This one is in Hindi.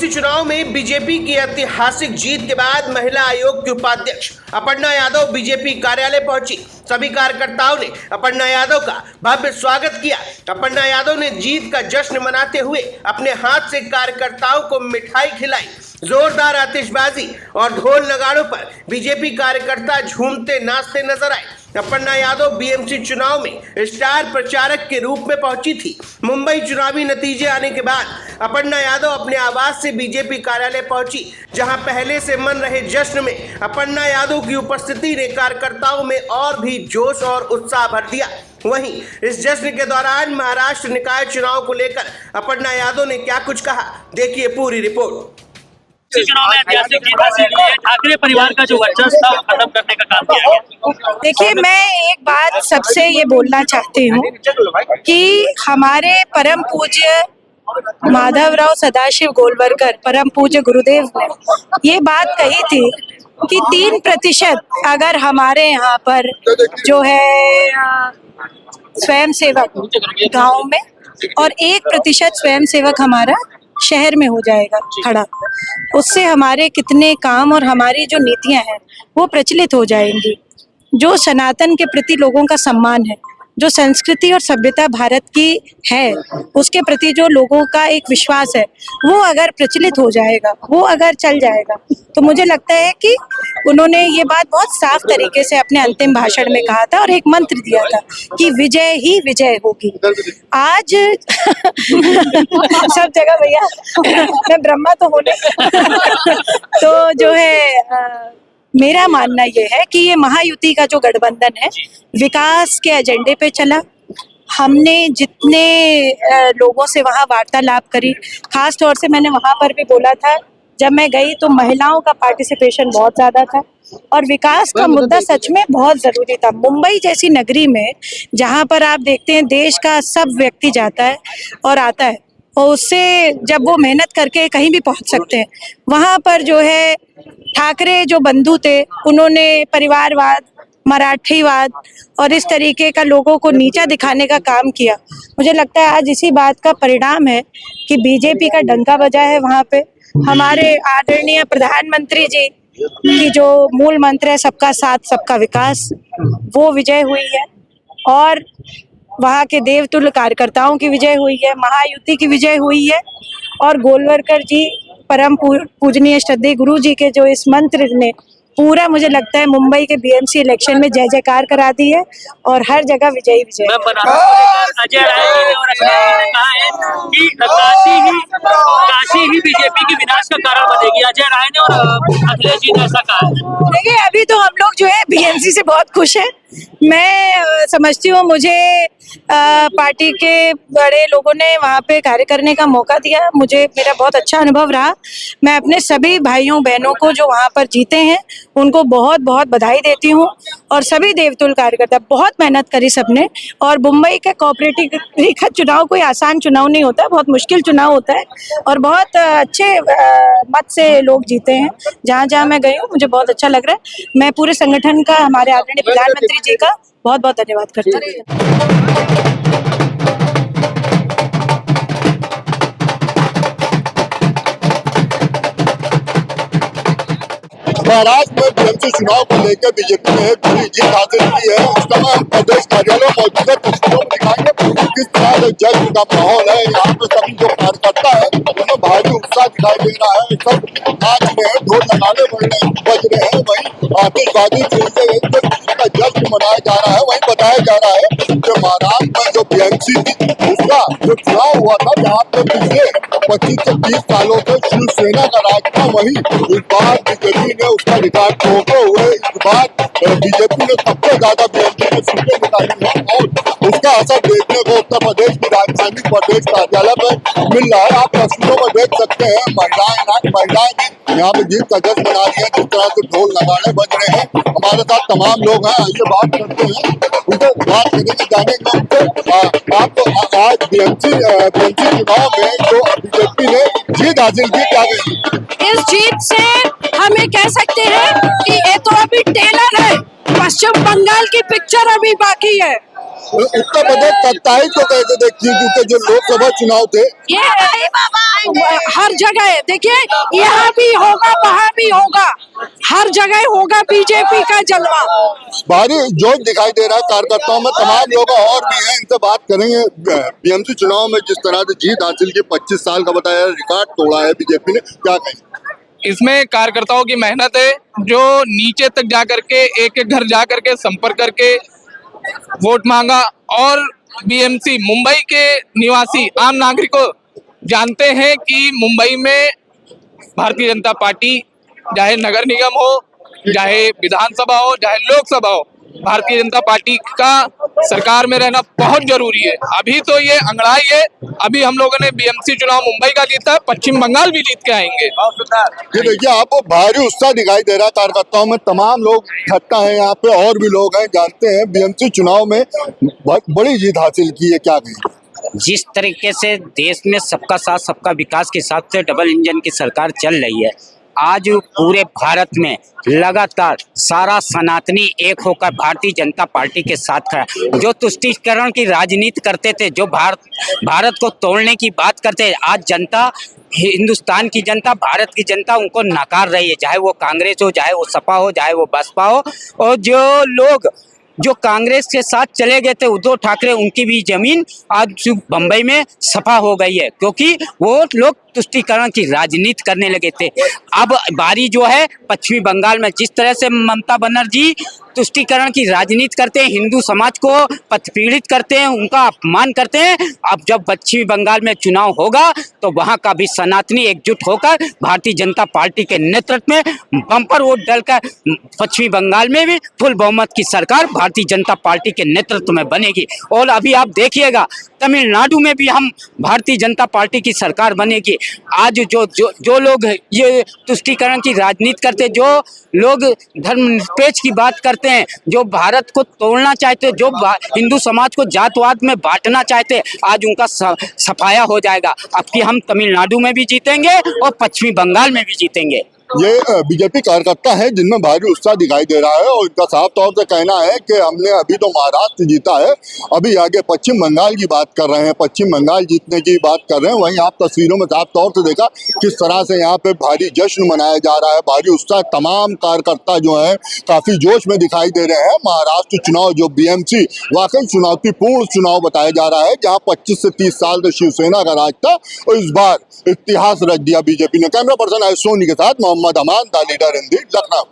बीएमसी चुनाव में बीजेपी की ऐतिहासिक जीत के बाद महिला आयोग की उपाध्यक्ष अपर्णा यादव बीजेपी कार्यालय पहुंची। सभी कार्यकर्ताओं ने अपर्णा यादव का भव्य स्वागत किया। अपर्णा यादव ने जीत का जश्न मनाते हुए अपने हाथ से कार्यकर्ताओं को मिठाई खिलाई। जोरदार आतिशबाजी और ढोल नगाड़ों पर बीजेपी कार्यकर्ता झूमते नाचते नजर आए। अपर्णा यादव बीएमसी चुनाव में स्टार प्रचारक के रूप में पहुंची थी। मुंबई चुनावी नतीजे आने के बाद अपर्णा यादव अपने आवास से बीजेपी कार्यालय पहुंची, जहां पहले से मन रहे जश्न में अपर्णा यादव की उपस्थिति ने कार्यकर्ताओं में और भी जोश और उत्साह भर दिया। वहीं इस जश्न के दौरान महाराष्ट्र निकाय चुनाव को लेकर अपर्णा यादव ने क्या कुछ कहा, देखिए पूरी रिपोर्ट। चुनाव में ऐतिहासिक जीत हासिल की है। ठाकरे परिवार का जो वर्चस्व था वो खत्म करने का काम किया गया। देखिए, मैं एक बात सबसे ये बोलना चाहती हूँ कि हमारे परम पूज्य माधवराव सदाशिव गोलवलकर, परम पूज्य गुरुदेव ने ये बात कही थी कि 3% अगर हमारे यहाँ पर जो है स्वयंसेवक गांव में और 1% स्वयंसेवक हमारा शहर में हो जाएगा खड़ा, उससे हमारे कितने काम और हमारी जो नीतियां हैं वो प्रचलित हो जाएंगी। जो सनातन के प्रति लोगों का सम्मान है, जो संस्कृति और सभ्यता भारत की है, उसके प्रति जो लोगों का एक विश्वास है, वो अगर प्रचलित हो जाएगा, वो अगर चल जाएगा, तो मुझे लगता है कि उन्होंने ये बात बहुत साफ तरीके से अपने अंतिम भाषण में कहा था और एक मंत्र दिया था कि विजय ही विजय होगी। आज सब जगह भैया मैं ब्रह्मा तो हूँ नहीं तो जो है मेरा मानना ये है कि ये महायुति का जो गठबंधन है विकास के एजेंडे पे चला। हमने जितने लोगों से वहाँ वार्तालाप करी, खास तौर से मैंने वहाँ पर भी बोला था, जब मैं गई तो महिलाओं का पार्टिसिपेशन बहुत ज़्यादा था और विकास का मुद्दा सच में बहुत ज़रूरी था। मुंबई जैसी नगरी में जहाँ पर आप देखते हैं देश का सब व्यक्ति जाता है और आता है और उससे जब वो मेहनत करके कहीं भी पहुँच सकते हैं, वहाँ पर जो है ठाकरे जो बंधु थे उन्होंने परिवारवाद, मराठीवाद और इस तरीके का लोगों को नीचा दिखाने का काम किया। मुझे लगता है आज इसी बात का परिणाम है कि बीजेपी का डंका बजा है। वहाँ पे हमारे आदरणीय प्रधानमंत्री जी की जो मूल मंत्र है सबका साथ सबका विकास, वो विजय हुई है और वहाँ के देवतुल्य कार्यकर्ताओं की विजय हुई है, महायुति की विजय हुई है और गोलवलकर जी परम पूजनीय श्रद्धेय गुरु जी के जो इस मंत्र ने पूरा मुझे लगता है मुंबई के बीएमसी इलेक्शन में जय जयकार करा दी है और हर जगह विजयी विजय। अजय राय जी ने और अखिलेश जी ने कहा है कि काशी ही बीजेपी के विनाश का कारण बनेगी। अजय राय ने और अखिलेश जी ने ऐसा कहा है। देखिए, अभी तो हम लोग जो है बीएमसी से बहुत खुश हैं। मैं समझती हूँ मुझे पार्टी के बड़े लोगों ने वहाँ पे कार्य करने का मौका दिया, मुझे मेरा बहुत अच्छा अनुभव रहा। मैं अपने सभी भाइयों बहनों को जो वहाँ पर जीते हैं उनको बहुत बहुत बधाई देती हूँ और सभी देवतुल्य कार्यकर्ता बहुत मेहनत करी सबने। और मुंबई का कोऑपरेटिव का चुनाव कोई आसान चुनाव नहीं होता, बहुत मुश्किल चुनाव होता है और बहुत अच्छे मत से लोग जीते हैं। जहाँ जहाँ मैं गई हूँ मुझे बहुत अच्छा लग रहा है। मैं पूरे संगठन का, हमारे आदरणीय प्रधानमंत्री जी का बहुत बहुत धन्यवाद करती हूँ। महाराष्ट्र में बीएमसी चुनाव को लेकर बीजेपी ने बड़ी जीत हासिल की है। इस समय प्रदेश कार्यालय मौजूद है, तस्वीरों में दिखाएंगे किस तरह से जश्न का माहौल है। यहाँ पे सभी जो कार्यकर्ता है उन्हें भारी उत्साह दिखाई दे रहा है, सब नाच रहे हैं, ढोल नगाड़े बज रहे हैं, वहीं आतिशबाजी का जश्न मनाया जा रहा है। वहीं बताया जा रहा है कि महाराष्ट्र में जो बीएमसी थी उसका जो चुनाव हुआ था जहाँ पे पिछले 25 से 30 सालों से शिवसेना का राज था, वहीं इस बार बीजेपी ने उसका रिकॉर्ड तोड़ते हुए इस बार बीजेपी ने सबसे ज्यादा बीएमसी में सीटें निकाली है और उसका असर देखने को उत्तर प्रदेश की राजधानी प्रदेश कार्यालय में मिल रहा है। आप तस्वीरों में देख सकते हैं महिलाएं भी यहाँ पे जीत का जश्न मना रही है। जिस तरह से ढोल नगाड़े बज रहे हैं, हमारे साथ तमाम लोग हैं, आइए बात करते हैं उनसे, बात करने जानेंगे उनसे। आपको आज बीएमसी चुनाव में जो बीजेपी ने जीत हासिल की, क्या कहेंगे? इस जीत से हम ये कह सकते हैं कि ये तो अभी टेलर है, पश्चिम बंगाल की पिक्चर अभी बाकी है। उत्तर प्रदेश 27 को कैसे देखती है, क्योंकि जो लोकसभा चुनाव थे ये हर जगह देखिए, यहाँ भी होगा वहाँ भी होगा, हर जगह होगा बीजेपी का जलवा। भारी जोश दिखाई दे रहा है कार्यकर्ताओं में। तमाम लोग और भी हैं, इनसे बात करेंगे। बीएमसी चुनाव में जिस तरह से जीत हासिल की, 25 साल का बताया रिकॉर्ड तोड़ा है बीजेपी ने, क्या कहें? इसमें कार्यकर्ताओं की मेहनत है, जो नीचे तक जा करके एक एक घर जा करके संपर्क करके वोट मांगा। और बीएमसी मुंबई के निवासी आम नागरिकों जानते हैं कि मुंबई में भारतीय जनता पार्टी, चाहे नगर निगम हो, चाहे विधानसभा हो, चाहे लोकसभा हो, भारतीय जनता पार्टी का सरकार में रहना बहुत जरूरी है। अभी तो ये अंगड़ाई है। अभी हम लोगों ने बीएमसी चुनाव मुंबई का जीता, पश्चिम बंगाल भी जीत के आएंगे। ये देखिए, आपको भारी उत्साह दिखाई दे रहा है कार्यकर्ताओं में। तमाम लोग इकट्ठा हैं यहाँ पे, और भी लोग हैं। जानते हैं बीएमसी चुनाव में बहुत बड़ी जीत हासिल की है, क्या कहें? जिस तरीके से देश में सबका साथ सबका विकास के हिसाब से डबल इंजन की सरकार चल रही है, आज पूरे भारत में लगातार सारा सनातनी एक होकर भारतीय जनता पार्टी के साथ खड़ा है। जो तुष्टीकरण की राजनीति करते थे, जो भारत को तोड़ने की बात करते हैं, आज जनता, हिंदुस्तान की जनता, भारत की जनता उनको नकार रही है। चाहे वो कांग्रेस हो, चाहे वो सपा हो, चाहे वो बसपा हो। और जो लोग जो कांग्रेस के साथ चले गए थे, उद्धव ठाकरे, उनकी भी जमीन आज बंबई में सफा हो गई है, क्योंकि वो लोग तुष्टीकरण की राजनीति करने लगे थे। अब बारी जो है पश्चिमी बंगाल में, जिस तरह से ममता बनर्जी तुष्टीकरण की राजनीति करते हैं, हिंदू समाज को पीड़ित करते हैं, उनका अपमान करते हैं। अब जब पश्चिमी बंगाल में चुनाव होगा तो वहां का भी सनातनी एकजुट होकर भारतीय जनता पार्टी के नेतृत्व में बम्पर वोट डालकर पश्चिमी बंगाल में भी फुल बहुमत की सरकार भारतीय जनता पार्टी के नेतृत्व में बनेगी। और अभी आप देखिएगा तमिलनाडु में भी हम भारतीय जनता पार्टी की सरकार बनेगी। आज जो लोग ये तुष्टीकरण की राजनीति करते, जो लोग धर्मनिरपेक्ष की बात करते हैं, जो भारत को तोड़ना चाहते, जो हिंदू समाज को जातवाद में बांटना चाहते, आज उनका सफाया हो जाएगा। अब कि हम तमिलनाडु में भी जीतेंगे और पश्चिमी बंगाल में भी जीतेंगे। ये बीजेपी कार्यकर्ता है जिनमें भारी उत्साह दिखाई दे रहा है, और इनका साफ तौर से कहना है कि हमने अभी तो महाराष्ट्र जीता है, अभी आगे पश्चिम बंगाल की बात कर रहे हैं, पश्चिम बंगाल जीतने की बात कर रहे हैं। वहीं आप तस्वीरों में साफ तौर से देखा किस तरह से यहाँ पे भारी जश्न मनाया जा रहा है, भारी उत्साह। तमाम कार्यकर्ता जो है काफी जोश में दिखाई दे रहे हैं। महाराष्ट्र चुनाव जो बीएमसी वाकई चुनौतीपूर्ण चुनाव बताया जा रहा है, जहाँ 25 से 30 साल से शिवसेना का राज था, और इस बार इतिहास रच दिया बीजेपी ने। कैमरा पर्सन सोनी के साथ मोहम्मद अमान, द लीडर हिंदी, लखनऊ।